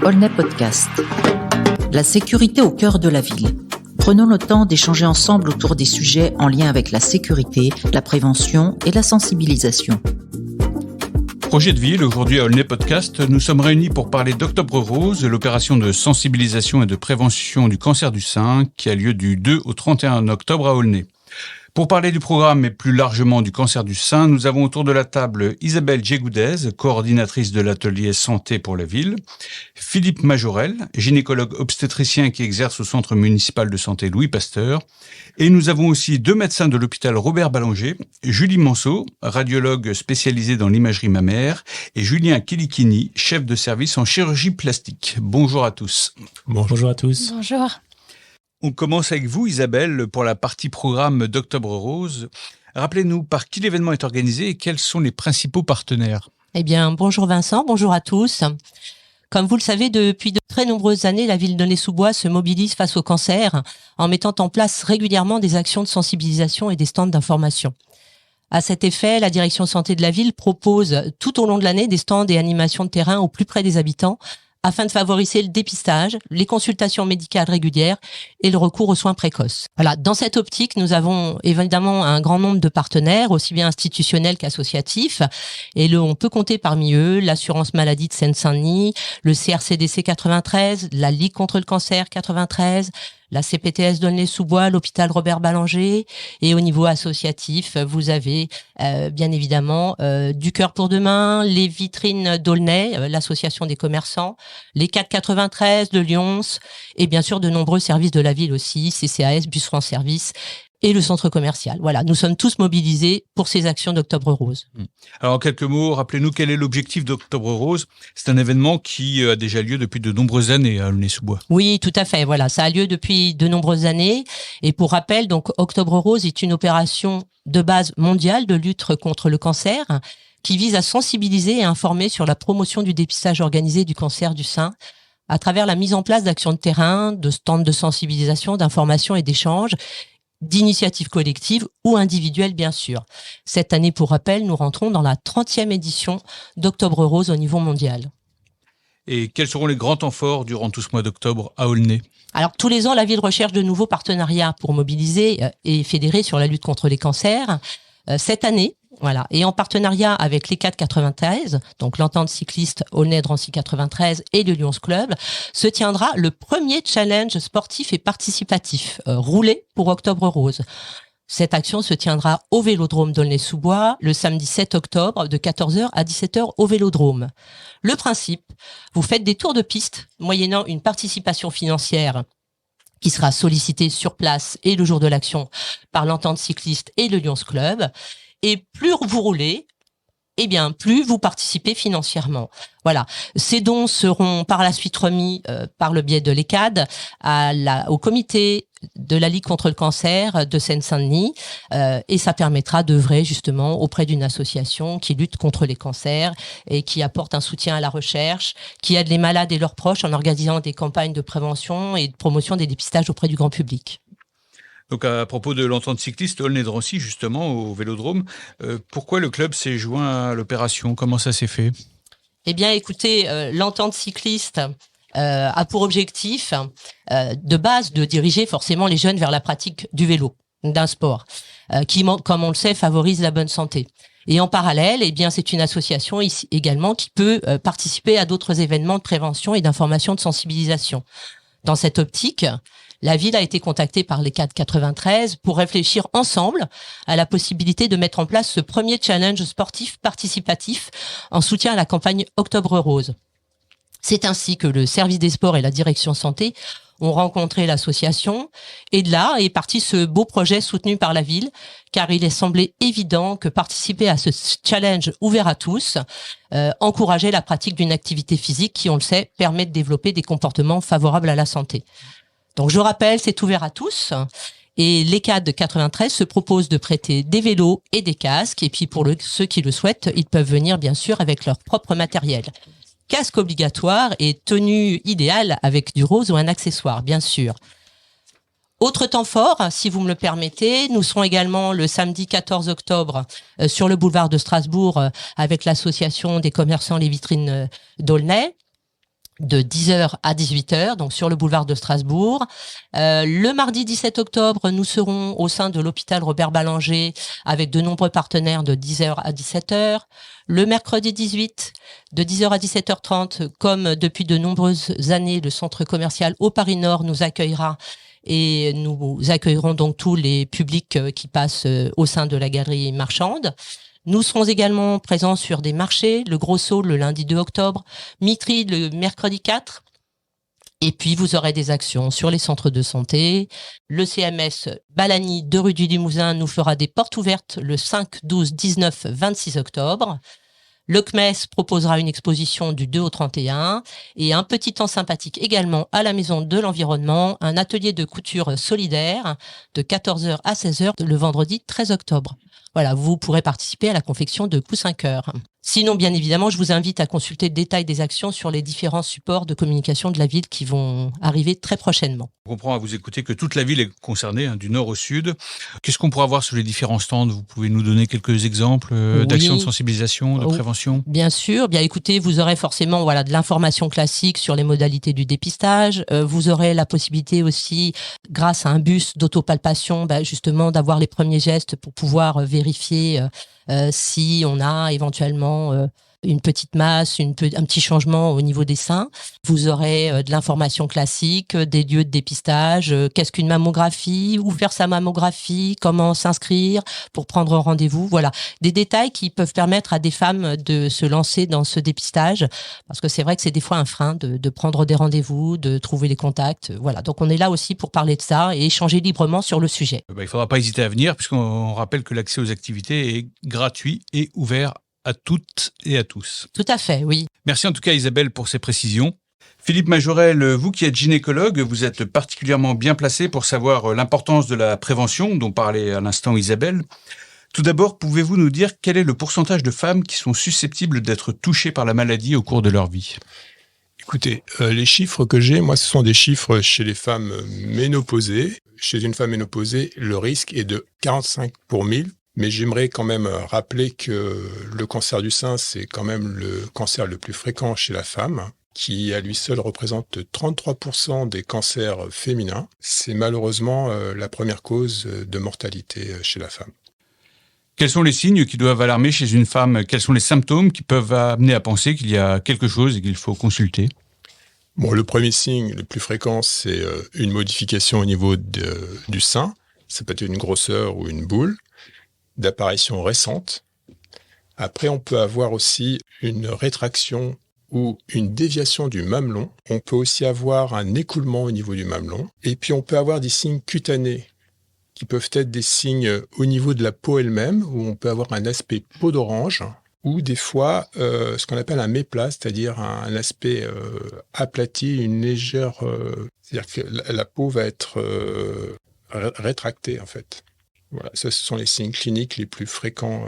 Aulnay Podcast. La sécurité au cœur de la ville. Prenons le temps d'échanger ensemble autour des sujets en lien avec la sécurité, la prévention et la sensibilisation. Projet de ville, aujourd'hui à Aulnay Podcast, nous sommes réunis pour parler d'Octobre Rose, l'opération de sensibilisation et de prévention du cancer du sein qui a lieu du 2 au 31 octobre à Aulnay. Pour parler du programme et plus largement du cancer du sein, nous avons autour de la table Isabelle Djegoudez, coordinatrice de l'atelier santé pour la ville, Philippe Majorel, gynécologue obstétricien qui exerce au centre municipal de santé Louis Pasteur, et nous avons aussi deux médecins de l'hôpital Robert Ballanger, Julie Manceau, radiologue spécialisée dans l'imagerie mammaire, et Julien Kilikini, chef de service en chirurgie plastique. Bonjour à tous. Bonjour à tous. Bonjour. On commence avec vous, Isabelle, pour la partie programme d'Octobre Rose. Rappelez-nous par qui l'événement est organisé et quels sont les principaux partenaires. Eh bien, bonjour Vincent, bonjour à tous. Comme vous le savez, depuis de très nombreuses années, la ville d'Aulnay-sous-Bois se mobilise face au cancer en mettant en place régulièrement des actions de sensibilisation et des stands d'information. À cet effet, la direction santé de la ville propose tout au long de l'année des stands et animations de terrain au plus près des habitants afin de favoriser le dépistage, les consultations médicales régulières et le recours aux soins précoces. Voilà, dans cette optique, nous avons évidemment un grand nombre de partenaires, aussi bien institutionnels qu'associatifs, et on peut compter parmi eux l'assurance maladie de Seine-Saint-Denis, le CRCDC 93, la Ligue contre le cancer 93, la CPTS d'Aulnay-sous-Bois, l'hôpital Robert Ballanger, et au niveau associatif, vous avez bien évidemment du Cœur pour Demain, les Vitrines d'Aulnay, l'association des commerçants, les 493 de Lyons, et bien sûr de nombreux services de la ville aussi, CCAS, Bus France Service, et le centre commercial. Voilà, nous sommes tous mobilisés pour ces actions d'Octobre Rose. Alors en quelques mots, rappelez-nous quel est l'objectif d'Octobre Rose. C'est un événement qui a déjà lieu depuis de nombreuses années à Aulnay-sous-Bois. Oui, tout à fait. Voilà, ça a lieu depuis de nombreuses années. Et pour rappel, donc Octobre Rose est une opération de base mondiale de lutte contre le cancer qui vise à sensibiliser et informer sur la promotion du dépistage organisé du cancer du sein à travers la mise en place d'actions de terrain, de stands de sensibilisation, d'information et d'échanges, d'initiatives collectives ou individuelles, bien sûr. Cette année, pour rappel, nous rentrons dans la 30e édition d'Octobre Rose au niveau mondial. Et quels seront les grands temps forts durant tout ce mois d'octobre à Aulnay ? Alors, tous les ans, la ville recherche de nouveaux partenariats pour mobiliser et fédérer sur la lutte contre les cancers. Cette année, voilà, et en partenariat avec les 493, donc l'entente cycliste Aulnay-Drancy 93 et le Lyons Club, se tiendra le premier challenge sportif et participatif, Rouler pour Octobre Rose. Cette action se tiendra au Vélodrome d'Aulnay-sous-Bois le samedi 7 octobre de 14h à 17h au Vélodrome. Le principe, vous faites des tours de piste moyennant une participation financière qui sera sollicitée sur place et le jour de l'action par l'entente cycliste et le Lyons Club. Et plus vous roulez, eh bien, plus vous participez financièrement. Voilà. Ces dons seront par la suite remis par le biais de l'ECAD au comité de la Ligue contre le cancer de Seine-Saint-Denis et ça permettra d'œuvrer justement auprès d'une association qui lutte contre les cancers et qui apporte un soutien à la recherche, qui aide les malades et leurs proches en organisant des campagnes de prévention et de promotion des dépistages auprès du grand public. Donc à propos de l'entente cycliste Aulnay-Drancy, justement, au Vélodrome, pourquoi le club s'est joint à l'opération ? Comment ça s'est fait ? Eh bien, écoutez, l'entente cycliste a pour objectif de base de diriger forcément les jeunes vers la pratique du vélo, d'un sport, qui, comme on le sait, favorise la bonne santé. Et en parallèle, eh bien, c'est une association ici également qui peut participer à d'autres événements de prévention et d'information de sensibilisation. Dans cette optique, la ville a été contactée par les 493 pour réfléchir ensemble à la possibilité de mettre en place ce premier challenge sportif participatif en soutien à la campagne Octobre Rose. C'est ainsi que le service des sports et la direction santé ont rencontré l'association et de là est parti ce beau projet soutenu par la ville car il est semblé évident que participer à ce challenge ouvert à tous encourageait la pratique d'une activité physique qui, on le sait, permet de développer des comportements favorables à la santé. Donc je rappelle, c'est ouvert à tous et l'ECAD de 93 se propose de prêter des vélos et des casques et puis pour ceux qui le souhaitent, ils peuvent venir bien sûr avec leur propre matériel. Casque obligatoire et tenue idéale avec du rose ou un accessoire, bien sûr. Autre temps fort, si vous me le permettez, nous serons également le samedi 14 octobre sur le boulevard de Strasbourg avec l'association des commerçants Les Vitrines d'Aulnay. de 10h à 18h, donc sur le boulevard de Strasbourg. Le mardi 17 octobre, nous serons au sein de l'hôpital Robert Ballanger avec de nombreux partenaires de 10h à 17h. Le mercredi 18, de 10h à 17h30, comme depuis de nombreuses années, le centre commercial au Paris Nord nous accueillera et nous accueillerons donc tous les publics qui passent au sein de la galerie marchande. Nous serons également présents sur des marchés, le Gros Saule le lundi 2 octobre, Mitry le mercredi 4. Et puis, vous aurez des actions sur les centres de santé. Le CMS Balagny de rue du Limousin nous fera des portes ouvertes le 5, 12, 19, 26 octobre. Le CMES proposera une exposition du 2 au 31 et un petit temps sympathique également à la Maison de l'Environnement, un atelier de couture solidaire de 14h à 16h le vendredi 13 octobre. Voilà, vous pourrez participer à la confection de coussins-cœurs. Sinon, bien évidemment, je vous invite à consulter le détail des actions sur les différents supports de communication de la ville qui vont arriver très prochainement. On comprend à vous écouter que toute la ville est concernée, du nord au sud. Qu'est-ce qu'on pourra voir sur les différents stands ? Vous pouvez nous donner quelques exemples d'actions de sensibilisation, de prévention ? Bien sûr. Bien écoutez, vous aurez forcément de l'information classique sur les modalités du dépistage. Vous aurez la possibilité aussi, grâce à un bus d'autopalpation, justement d'avoir les premiers gestes pour pouvoir vérifier si on a éventuellement une petite masse, un petit changement au niveau des seins. Vous aurez de l'information classique, des lieux de dépistage, qu'est-ce qu'une mammographie, où faire sa mammographie, comment s'inscrire pour prendre un rendez-vous. Voilà, des détails qui peuvent permettre à des femmes de se lancer dans ce dépistage, parce que c'est vrai que c'est des fois un frein de prendre des rendez-vous, de trouver les contacts. Voilà, donc on est là aussi pour parler de ça et échanger librement sur le sujet. Il ne faudra pas hésiter à venir, puisqu'on rappelle que l'accès aux activités est gratuit et ouvert à toutes et à tous. Tout à fait, oui. Merci en tout cas Isabelle pour ces précisions. Philippe Majorel, vous qui êtes gynécologue, vous êtes particulièrement bien placé pour savoir l'importance de la prévention dont parlait à l'instant Isabelle. Tout d'abord, pouvez-vous nous dire quel est le pourcentage de femmes qui sont susceptibles d'être touchées par la maladie au cours de leur vie ? Écoutez, les chiffres que j'ai, moi, ce sont des chiffres chez les femmes ménopausées. Chez une femme ménopausée, le risque est de 45 pour 1000. Mais j'aimerais quand même rappeler que le cancer du sein, c'est quand même le cancer le plus fréquent chez la femme, qui à lui seul représente 33% des cancers féminins. C'est malheureusement la première cause de mortalité chez la femme. Quels sont les signes qui doivent alarmer chez une femme ? Quels sont les symptômes qui peuvent amener à penser qu'il y a quelque chose et qu'il faut consulter ? Bon, le premier signe le plus fréquent, c'est une modification au niveau du sein. Ça peut être une grosseur ou une boule d'apparition récente. Après, on peut avoir aussi une rétraction ou une déviation du mamelon. On peut aussi avoir un écoulement au niveau du mamelon. Et puis, on peut avoir des signes cutanés qui peuvent être des signes au niveau de la peau elle-même, où on peut avoir un aspect peau d'orange, ou des fois ce qu'on appelle un méplas, c'est-à-dire un aspect aplati, une légère... c'est-à-dire que la peau va être rétractée, en fait. Voilà, ça, ce sont les signes cliniques les plus fréquents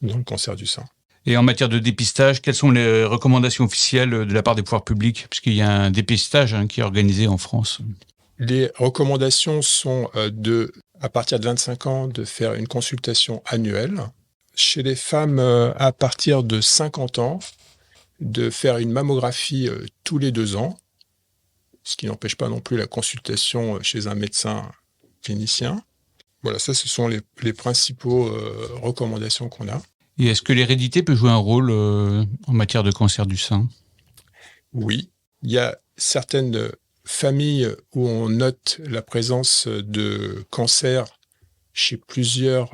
dans le cancer du sein. Et en matière de dépistage, quelles sont les recommandations officielles de la part des pouvoirs publics ? Puisqu'il y a un dépistage qui est organisé en France. Les recommandations sont à partir de 25 ans, de faire une consultation annuelle. Chez les femmes à partir de 50 ans, de faire une mammographie tous les 2 ans, ce qui n'empêche pas non plus la consultation chez un médecin clinicien. Voilà, ça, ce sont les principaux recommandations qu'on a. Et est-ce que l'hérédité peut jouer un rôle en matière de cancer du sein ? Oui, il y a certaines familles où on note la présence de cancer chez plusieurs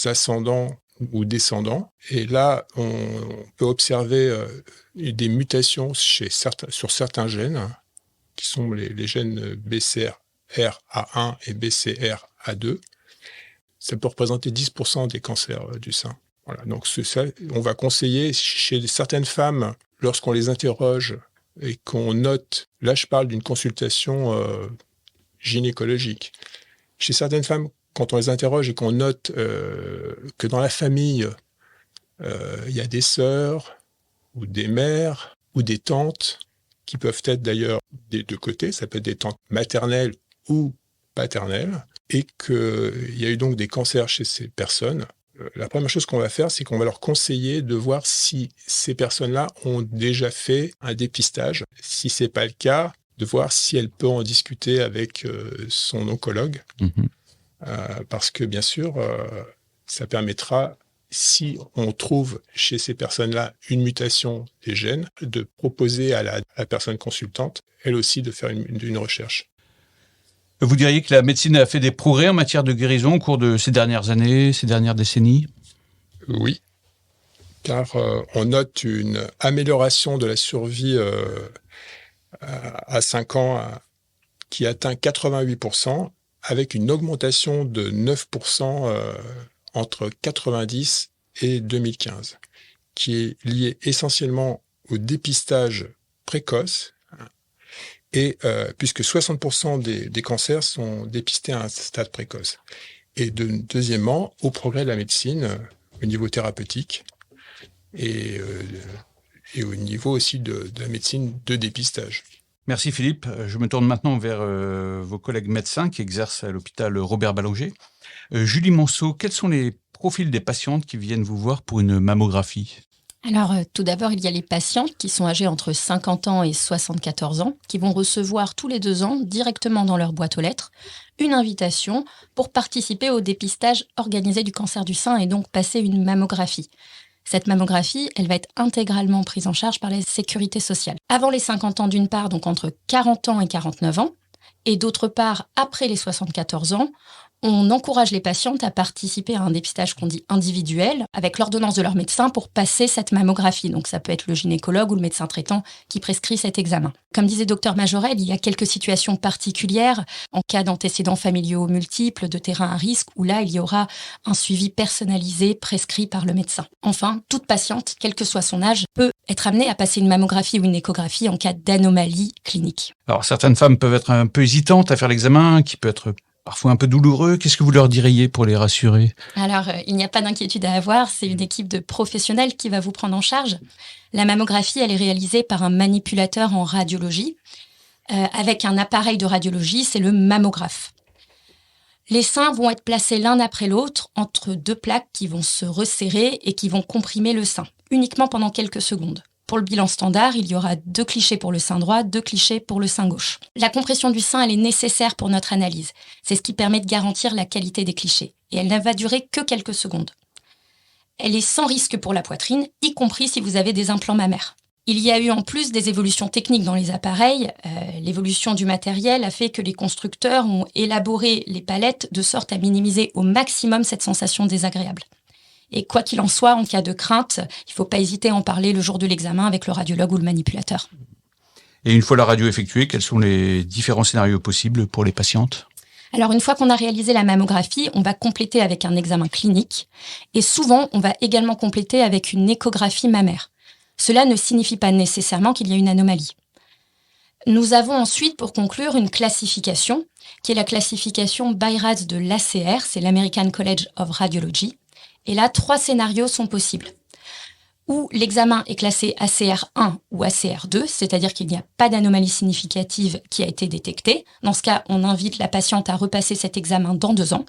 ascendants ou descendants. Et là, on peut observer des mutations sur certains gènes, qui sont les gènes BCR-A1 et BCR-A2. Ça peut représenter 10% des cancers du sein. Voilà, donc ça, on va conseiller chez certaines femmes, lorsqu'on les interroge et qu'on note, là je parle d'une consultation gynécologique. Chez certaines femmes, quand on les interroge et qu'on note que dans la famille, il y a des sœurs ou des mères ou des tantes, qui peuvent être d'ailleurs des deux côtés, ça peut être des tantes maternelles ou paternelles, et qu'il y a eu donc des cancers chez ces personnes, la première chose qu'on va faire, c'est qu'on va leur conseiller de voir si ces personnes-là ont déjà fait un dépistage. Si c'est pas le cas, de voir si elle peut en discuter avec son oncologue. Parce que, bien sûr, ça permettra, si on trouve chez ces personnes-là une mutation des gènes, de proposer à la personne consultante, elle aussi, de faire une recherche. Vous diriez que la médecine a fait des progrès en matière de guérison au cours de ces dernières années, ces dernières décennies ? Oui, car on note une amélioration de la survie à 5 ans qui atteint 88%, avec une augmentation de 9% entre 90 et 2015, qui est liée essentiellement au dépistage précoce, et puisque 60% des cancers sont dépistés à un stade précoce. Et deuxièmement, au progrès de la médecine au niveau thérapeutique et au niveau aussi de la médecine de dépistage. Merci Philippe. Je me tourne maintenant vers vos collègues médecins qui exercent à l'hôpital Robert Ballanger. Julie Monceau, quels sont les profils des patientes qui viennent vous voir pour une mammographie ? Alors, tout d'abord, il y a les patientes qui sont âgées entre 50 ans et 74 ans, qui vont recevoir tous les 2 ans, directement dans leur boîte aux lettres, une invitation pour participer au dépistage organisé du cancer du sein et donc passer une mammographie. Cette mammographie, elle va être intégralement prise en charge par la sécurité sociale. Avant les 50 ans d'une part, donc entre 40 ans et 49 ans, et d'autre part, après les 74 ans, on encourage les patientes à participer à un dépistage qu'on dit individuel, avec l'ordonnance de leur médecin pour passer cette mammographie. Donc ça peut être le gynécologue ou le médecin traitant qui prescrit cet examen. Comme disait Dr Majorel, il y a quelques situations particulières en cas d'antécédents familiaux multiples, de terrain à risque, où là il y aura un suivi personnalisé prescrit par le médecin. Enfin, toute patiente, quel que soit son âge, peut être amenée à passer une mammographie ou une échographie en cas d'anomalie clinique. Alors certaines femmes peuvent être un peu hésitantes à faire l'examen, qui peut être parfois un peu douloureux. Qu'est-ce que vous leur diriez pour les rassurer ? Alors, il n'y a pas d'inquiétude à avoir. C'est une équipe de professionnels qui va vous prendre en charge. La mammographie, elle est réalisée par un manipulateur en radiologie avec un appareil de radiologie, c'est le mammographe. Les seins vont être placés l'un après l'autre entre 2 plaques qui vont se resserrer et qui vont comprimer le sein, uniquement pendant quelques secondes. Pour le bilan standard, il y aura 2 clichés pour le sein droit, 2 clichés pour le sein gauche. La compression du sein, elle est nécessaire pour notre analyse. C'est ce qui permet de garantir la qualité des clichés. Et elle ne va durer que quelques secondes. Elle est sans risque pour la poitrine, y compris si vous avez des implants mammaires. Il y a eu en plus des évolutions techniques dans les appareils. L'évolution du matériel a fait que les constructeurs ont élaboré les palettes de sorte à minimiser au maximum cette sensation désagréable. Et quoi qu'il en soit, en cas de crainte, il ne faut pas hésiter à en parler le jour de l'examen avec le radiologue ou le manipulateur. Et une fois la radio effectuée, quels sont les différents scénarios possibles pour les patientes ? Alors, une fois qu'on a réalisé la mammographie, on va compléter avec un examen clinique. Et souvent, on va également compléter avec une échographie mammaire. Cela ne signifie pas nécessairement qu'il y a une anomalie. Nous avons ensuite, pour conclure, une classification, qui est la classification BI-RADS de l'ACR, c'est l'American College of Radiology. Et là, 3 scénarios sont possibles. Où l'examen est classé ACR1 ou ACR2, c'est-à-dire qu'il n'y a pas d'anomalie significative qui a été détectée. Dans ce cas, on invite la patiente à repasser cet examen dans 2 ans.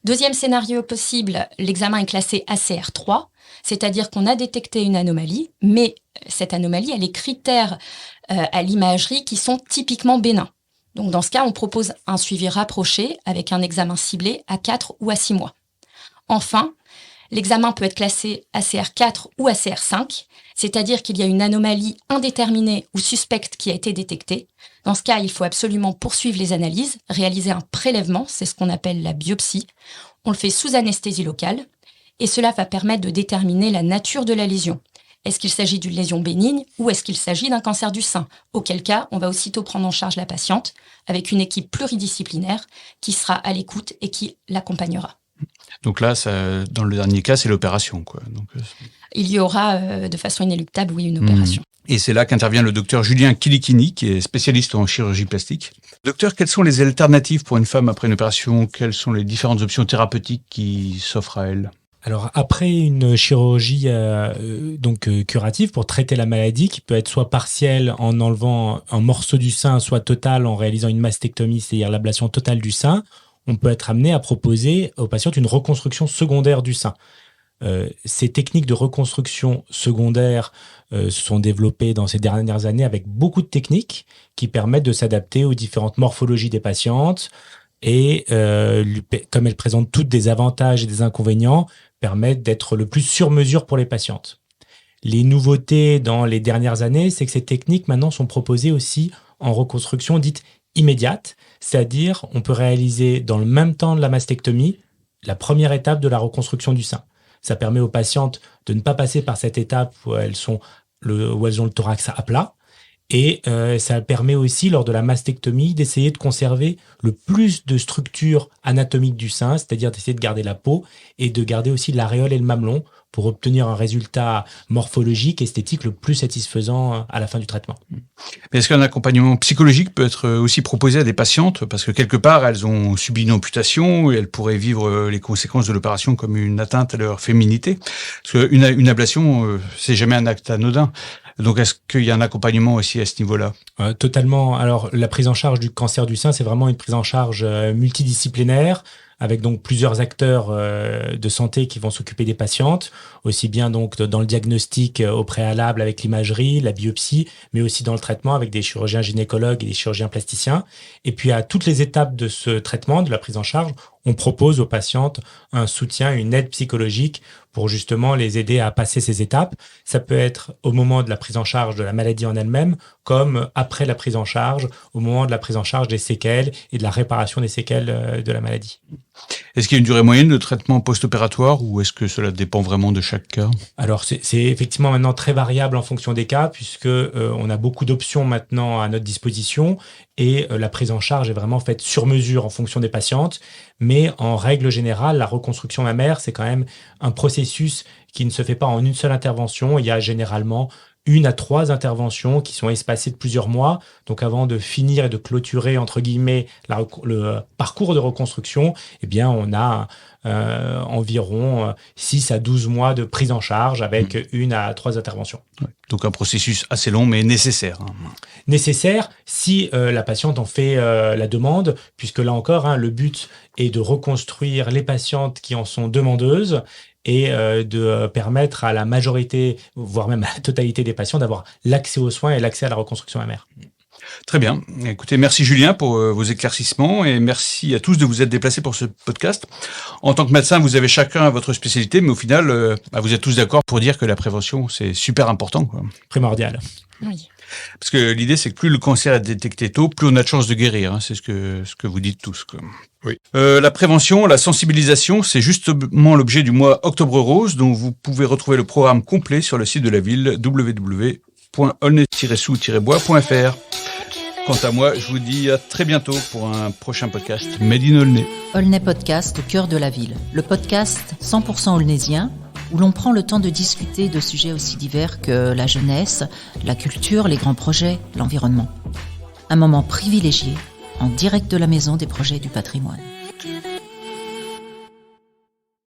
Deuxième scénario possible, l'examen est classé ACR3, c'est-à-dire qu'on a détecté une anomalie, mais cette anomalie a les critères à l'imagerie qui sont typiquement bénins. Donc dans ce cas, on propose un suivi rapproché avec un examen ciblé à 4 ou à 6 mois. Enfin, l'examen peut être classé ACR4 ou ACR5, c'est-à-dire qu'il y a une anomalie indéterminée ou suspecte qui a été détectée. Dans ce cas, il faut absolument poursuivre les analyses, réaliser un prélèvement, c'est ce qu'on appelle la biopsie. On le fait sous anesthésie locale et cela va permettre de déterminer la nature de la lésion. Est-ce qu'il s'agit d'une lésion bénigne ou est-ce qu'il s'agit d'un cancer du sein ? Auquel cas, on va aussitôt prendre en charge la patiente avec une équipe pluridisciplinaire qui sera à l'écoute et qui l'accompagnera. Donc là, dans le dernier cas, c'est l'opération, quoi. Donc, il y aura de façon inéluctable, oui, une opération. Et c'est là qu'intervient le docteur Julien Kilikini, qui est spécialiste en chirurgie plastique. Docteur, quelles sont les alternatives pour une femme après une opération ? Quelles sont les différentes options thérapeutiques qui s'offrent à elle ? Alors après une chirurgie curative pour traiter la maladie, qui peut être soit partielle en enlevant un morceau du sein, soit totale en réalisant une mastectomie, c'est-à-dire l'ablation totale du sein, on peut être amené à proposer aux patientes une reconstruction secondaire du sein. Ces techniques de reconstruction secondaire se sont développées dans ces dernières années avec beaucoup de techniques qui permettent de s'adapter aux différentes morphologies des patientes et comme elles présentent toutes des avantages et des inconvénients, permettent d'être le plus sur mesure pour les patientes. Les nouveautés dans les dernières années, c'est que ces techniques maintenant sont proposées aussi en reconstruction dite immédiate, c'est-à-dire on peut réaliser dans le même temps de la mastectomie la première étape de la reconstruction du sein. Ça permet aux patientes de ne pas passer par cette étape où elles ont le thorax à plat. Et ça permet aussi, lors de la mastectomie, d'essayer de conserver le plus de structure anatomique du sein, c'est-à-dire d'essayer de garder la peau et de garder aussi l'aréole et le mamelon pour obtenir un résultat morphologique, esthétique le plus satisfaisant à la fin du traitement. Mais est-ce qu'un accompagnement psychologique peut être aussi proposé à des patientes? Parce que quelque part, elles ont subi une amputation et elles pourraient vivre les conséquences de l'opération comme une atteinte à leur féminité. Parce qu'une ablation, c'est jamais un acte anodin. Donc, est-ce qu'il y a un accompagnement aussi à ce niveau-là? Totalement. Alors, la prise en charge du cancer du sein, c'est vraiment une prise en charge multidisciplinaire, avec donc plusieurs acteurs de santé qui vont s'occuper des patientes, aussi bien donc dans le diagnostic au préalable avec l'imagerie, la biopsie, mais aussi dans le traitement avec des chirurgiens gynécologues et des chirurgiens plasticiens. Et puis à toutes les étapes de ce traitement, de la prise en charge, on propose aux patientes un soutien, une aide psychologique pour justement les aider à passer ces étapes. Ça peut être au moment de la prise en charge de la maladie en elle-même, comme après la prise en charge, au moment de la prise en charge des séquelles et de la réparation des séquelles de la maladie. Est-ce qu'il y a une durée moyenne de traitement post-opératoire ou est-ce que cela dépend vraiment de chaque cas? Alors, c'est effectivement maintenant très variable en fonction des cas puisque on a beaucoup d'options maintenant à notre disposition et la prise en charge est vraiment faite sur mesure en fonction des patientes. Mais en règle générale, la reconstruction mammaire, c'est quand même un processus qui ne se fait pas en une seule intervention. Il y a généralement 1 à 3 interventions qui sont espacées de plusieurs mois. Donc avant de finir et de clôturer, entre guillemets, le parcours de reconstruction, eh bien, on a environ 6 à 12 mois de prise en charge avec 1 à 3 interventions. Ouais. Donc un processus assez long mais nécessaire. Nécessaire si la patiente en fait la demande, puisque là encore, le but est de reconstruire les patientes qui en sont demandeuses et de permettre à la majorité, voire même à la totalité des patients d'avoir l'accès aux soins et l'accès à la reconstruction mammaire. Très bien. Écoutez, merci Julien pour vos éclaircissements et merci à tous de vous être déplacés pour ce podcast. En tant que médecin, vous avez chacun votre spécialité, mais au final, vous êtes tous d'accord pour dire que la prévention, c'est super important, quoi. Primordial. Oui. Parce que l'idée, c'est que plus le cancer est détecté tôt, plus on a de chances de guérir. Hein. C'est ce que vous dites tous, quoi. Oui. La prévention, la sensibilisation, c'est justement l'objet du mois Octobre Rose, dont vous pouvez retrouver le programme complet sur le site de la ville www.aulnay-sous-bois.fr. Quant à moi, je vous dis à très bientôt pour un prochain podcast Made in Aulnay. Aulnay Podcast au cœur de la ville. Le podcast 100% aulnaysien où l'on prend le temps de discuter de sujets aussi divers que la jeunesse, la culture, les grands projets, l'environnement. Un moment privilégié en direct de la Maison des projets du patrimoine.